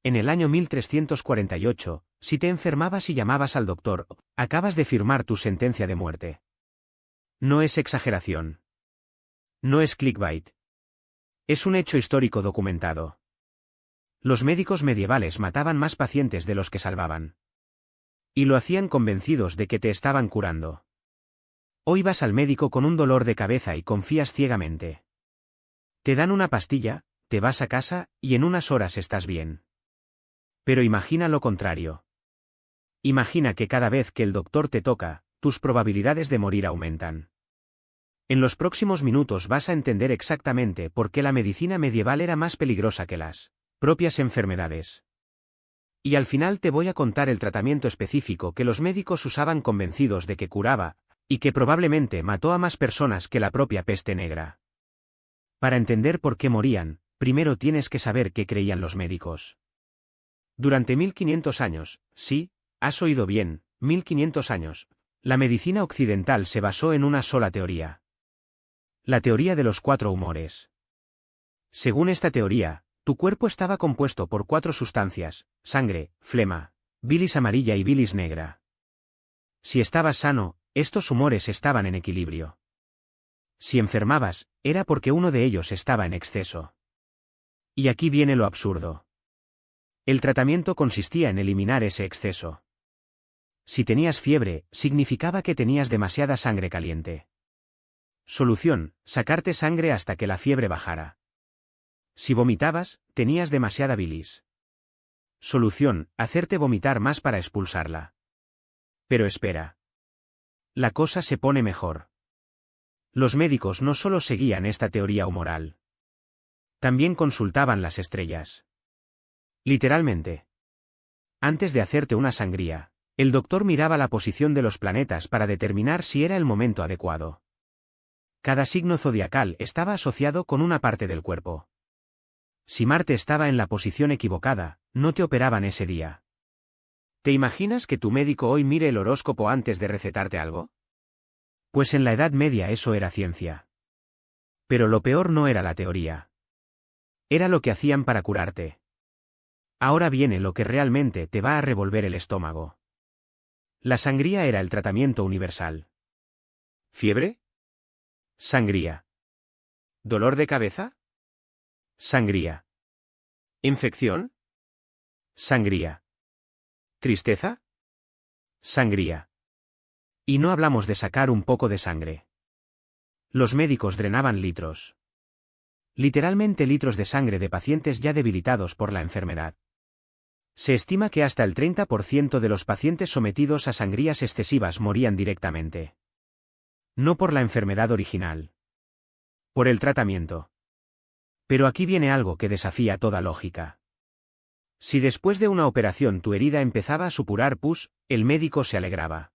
En el año 1348, si te enfermabas y llamabas al doctor, acabas de firmar tu sentencia de muerte. No es exageración. No es clickbait. Es un hecho histórico documentado. Los médicos medievales mataban más pacientes de los que salvaban. Y lo hacían convencidos de que te estaban curando. Hoy vas al médico con un dolor de cabeza y confías ciegamente. Te dan una pastilla, te vas a casa, y en unas horas estás bien. Pero imagina lo contrario. Imagina que cada vez que el doctor te toca, tus probabilidades de morir aumentan. En los próximos minutos vas a entender exactamente por qué la medicina medieval era más peligrosa que las propias enfermedades. Y al final te voy a contar el tratamiento específico que los médicos usaban convencidos de que curaba, y que probablemente mató a más personas que la propia peste negra. Para entender por qué morían, primero tienes que saber qué creían los médicos. Durante 1500 años, sí, has oído bien, 1500 años, la medicina occidental se basó en una sola teoría. La teoría de los 4 humores. Según esta teoría, tu cuerpo estaba compuesto por 4 sustancias: sangre, flema, bilis amarilla y bilis negra. Si estabas sano, estos humores estaban en equilibrio. Si enfermabas, era porque uno de ellos estaba en exceso. Y aquí viene lo absurdo. El tratamiento consistía en eliminar ese exceso. Si tenías fiebre, significaba que tenías demasiada sangre caliente. Solución: sacarte sangre hasta que la fiebre bajara. Si vomitabas, tenías demasiada bilis. Solución: hacerte vomitar más para expulsarla. Pero espera. La cosa se pone mejor. Los médicos no solo seguían esta teoría humoral. También consultaban las estrellas. Literalmente. Antes de hacerte una sangría, el doctor miraba la posición de los planetas para determinar si era el momento adecuado. Cada signo zodiacal estaba asociado con una parte del cuerpo. Si Marte estaba en la posición equivocada, no te operaban ese día. ¿Te imaginas que tu médico hoy mire el horóscopo antes de recetarte algo? Pues en la Edad Media eso era ciencia. Pero lo peor no era la teoría. Era lo que hacían para curarte. Ahora viene lo que realmente te va a revolver el estómago. La sangría era el tratamiento universal. ¿Fiebre? Sangría. ¿Dolor de cabeza? Sangría. ¿Infección? Sangría. ¿Tristeza? Sangría. Y no hablamos de sacar un poco de sangre. Los médicos drenaban litros. Literalmente litros de sangre de pacientes ya debilitados por la enfermedad. Se estima que hasta el 30% de los pacientes sometidos a sangrías excesivas morían directamente. No por la enfermedad original. Por el tratamiento. Pero aquí viene algo que desafía toda lógica. Si después de una operación tu herida empezaba a supurar pus, el médico se alegraba.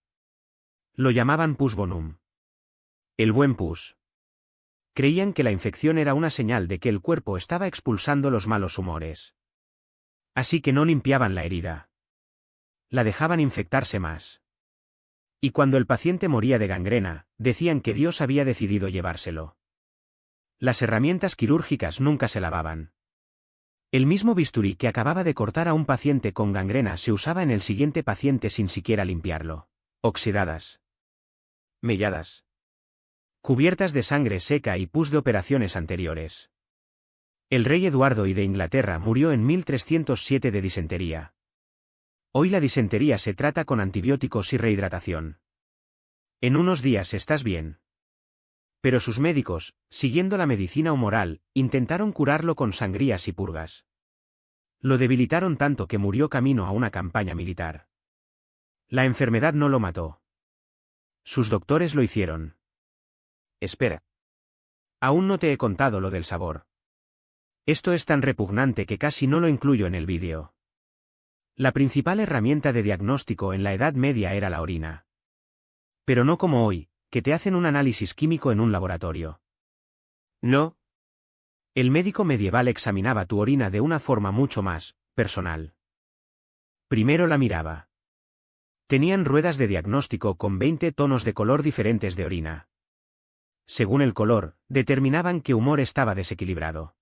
Lo llamaban pus bonum. El buen pus. Creían que la infección era una señal de que el cuerpo estaba expulsando los malos humores. Así que no limpiaban la herida. La dejaban infectarse más. Y cuando el paciente moría de gangrena, decían que Dios había decidido llevárselo. Las herramientas quirúrgicas nunca se lavaban. El mismo bisturí que acababa de cortar a un paciente con gangrena se usaba en el siguiente paciente sin siquiera limpiarlo. Oxidadas. Melladas. Cubiertas de sangre seca y pus de operaciones anteriores. El rey Eduardo I de Inglaterra murió en 1307 de disentería. Hoy la disentería se trata con antibióticos y rehidratación. En unos días estás bien. Pero sus médicos, siguiendo la medicina humoral, intentaron curarlo con sangrías y purgas. Lo debilitaron tanto que murió camino a una campaña militar. La enfermedad no lo mató. Sus doctores lo hicieron. Espera. Aún no te he contado lo del sabor. Esto es tan repugnante que casi no lo incluyo en el vídeo. La principal herramienta de diagnóstico en la Edad Media era la orina. Pero no como hoy, que te hacen un análisis químico en un laboratorio. No. El médico medieval examinaba tu orina de una forma mucho más personal. Primero la miraba. Tenían ruedas de diagnóstico con 20 tonos de color diferentes de orina. Según el color, determinaban qué humor estaba desequilibrado.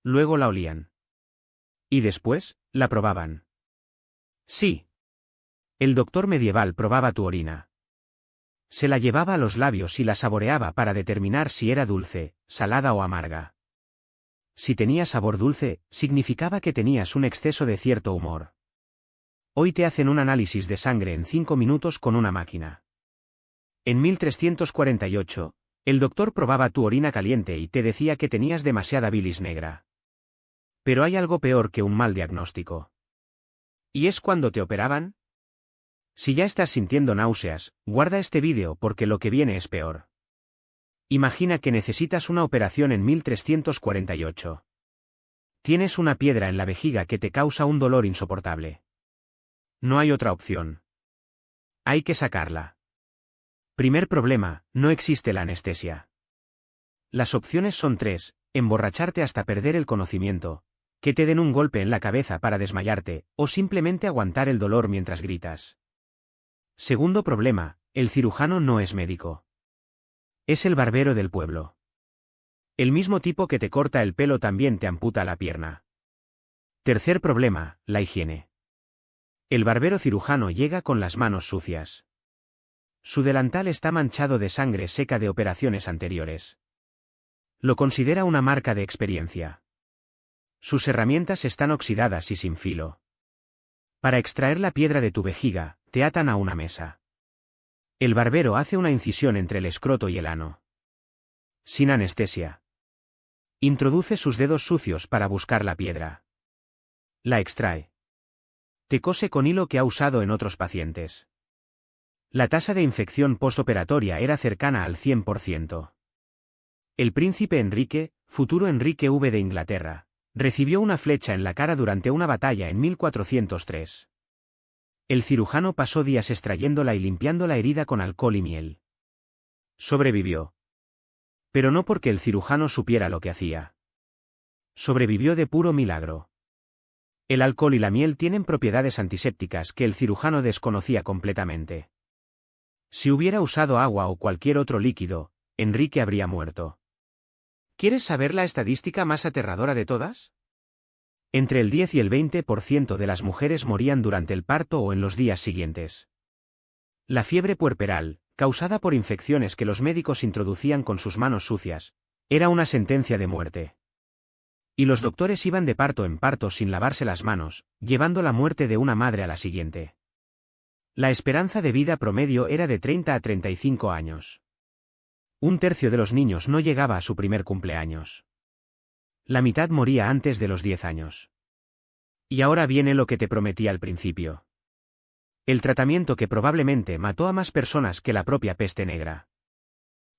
Luego la olían. Y después, la probaban. Sí. El doctor medieval probaba tu orina. Se la llevaba a los labios y la saboreaba para determinar si era dulce, salada o amarga. Si tenía sabor dulce, significaba que tenías un exceso de cierto humor. Hoy te hacen un análisis de sangre en 5 minutos con una máquina. En 1348, el doctor probaba tu orina caliente y te decía que tenías demasiada bilis negra. Pero hay algo peor que un mal diagnóstico. ¿Y es cuando te operaban? Si ya estás sintiendo náuseas, guarda este vídeo porque lo que viene es peor. Imagina que necesitas una operación en 1348. Tienes una piedra en la vejiga que te causa un dolor insoportable. No hay otra opción. Hay que sacarla. Primer problema, no existe la anestesia. Las opciones son 3, emborracharte hasta perder el conocimiento, que te den un golpe en la cabeza para desmayarte, o simplemente aguantar el dolor mientras gritas. Segundo problema, el cirujano no es médico. Es el barbero del pueblo. El mismo tipo que te corta el pelo también te amputa la pierna. Tercer problema, la higiene. El barbero cirujano llega con las manos sucias. Su delantal está manchado de sangre seca de operaciones anteriores. Lo considera una marca de experiencia. Sus herramientas están oxidadas y sin filo. Para extraer la piedra de tu vejiga, te atan a una mesa. El barbero hace una incisión entre el escroto y el ano. Sin anestesia. Introduce sus dedos sucios para buscar la piedra. La extrae. Te cose con hilo que ha usado en otros pacientes. La tasa de infección postoperatoria era cercana al 100%. El príncipe Enrique, futuro Enrique V de Inglaterra, recibió una flecha en la cara durante una batalla en 1403. El cirujano pasó días extrayéndola y limpiando la herida con alcohol y miel. Sobrevivió. Pero no porque el cirujano supiera lo que hacía. Sobrevivió de puro milagro. El alcohol y la miel tienen propiedades antisépticas que el cirujano desconocía completamente. Si hubiera usado agua o cualquier otro líquido, Enrique habría muerto. ¿Quieres saber la estadística más aterradora de todas? Entre el 10 y el 20% de las mujeres morían durante el parto o en los días siguientes. La fiebre puerperal, causada por infecciones que los médicos introducían con sus manos sucias, era una sentencia de muerte. Y los doctores iban de parto en parto sin lavarse las manos, llevando la muerte de una madre a la siguiente. La esperanza de vida promedio era de 30 a 35 años. Un tercio de los niños no llegaba a su primer cumpleaños. La mitad moría antes de los 10 años. Y ahora viene lo que te prometí al principio. El tratamiento que probablemente mató a más personas que la propia peste negra.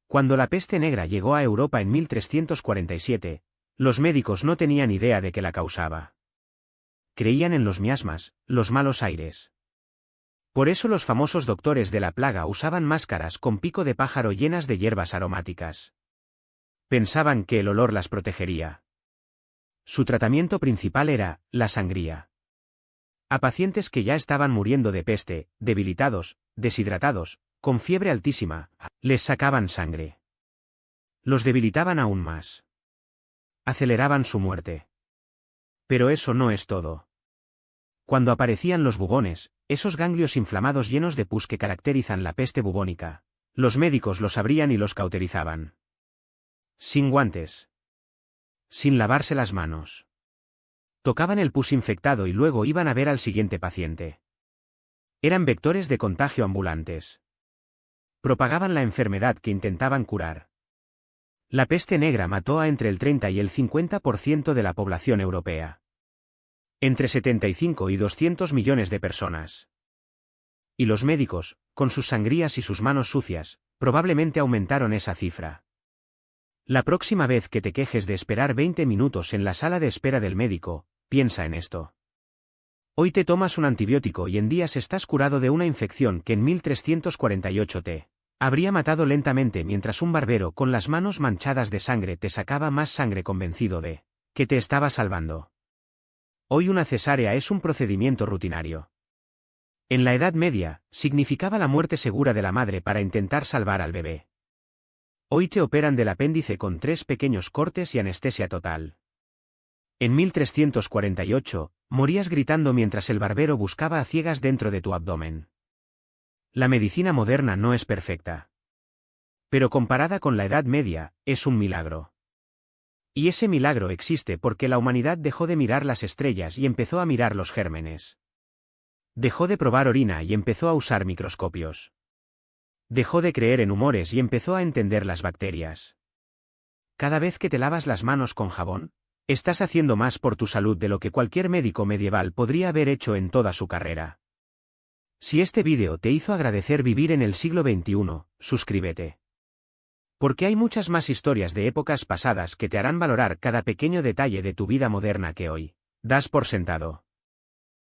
Cuando la peste negra llegó a Europa en 1347, los médicos no tenían idea de qué la causaba. Creían en los miasmas, los malos aires. Por eso los famosos doctores de la plaga usaban máscaras con pico de pájaro llenas de hierbas aromáticas. Pensaban que el olor las protegería. Su tratamiento principal era la sangría. A pacientes que ya estaban muriendo de peste, debilitados, deshidratados, con fiebre altísima, les sacaban sangre. Los debilitaban aún más. Aceleraban su muerte. Pero eso no es todo. Cuando aparecían los bubones, esos ganglios inflamados llenos de pus que caracterizan la peste bubónica, los médicos los abrían y los cauterizaban. Sin guantes. Sin lavarse las manos. Tocaban el pus infectado y luego iban a ver al siguiente paciente. Eran vectores de contagio ambulantes. Propagaban la enfermedad que intentaban curar. La peste negra mató a entre el 30 y el 50% de la población europea. Entre 75 y 200 millones de personas. Y los médicos, con sus sangrías y sus manos sucias, probablemente aumentaron esa cifra. La próxima vez que te quejes de esperar 20 minutos en la sala de espera del médico, piensa en esto. Hoy te tomas un antibiótico y en días estás curado de una infección que en 1348 te habría matado lentamente mientras un barbero con las manos manchadas de sangre te sacaba más sangre convencido de que te estaba salvando. Hoy una cesárea es un procedimiento rutinario. En la Edad Media, significaba la muerte segura de la madre para intentar salvar al bebé. Hoy te operan del apéndice con 3 pequeños cortes y anestesia total. En 1348, morías gritando mientras el barbero buscaba a ciegas dentro de tu abdomen. La medicina moderna no es perfecta. Pero comparada con la Edad Media, es un milagro. Y ese milagro existe porque la humanidad dejó de mirar las estrellas y empezó a mirar los gérmenes. Dejó de probar orina y empezó a usar microscopios. Dejó de creer en humores y empezó a entender las bacterias. Cada vez que te lavas las manos con jabón, estás haciendo más por tu salud de lo que cualquier médico medieval podría haber hecho en toda su carrera. Si este vídeo te hizo agradecer vivir en el siglo XXI, suscríbete. Porque hay muchas más historias de épocas pasadas que te harán valorar cada pequeño detalle de tu vida moderna que hoy das por sentado.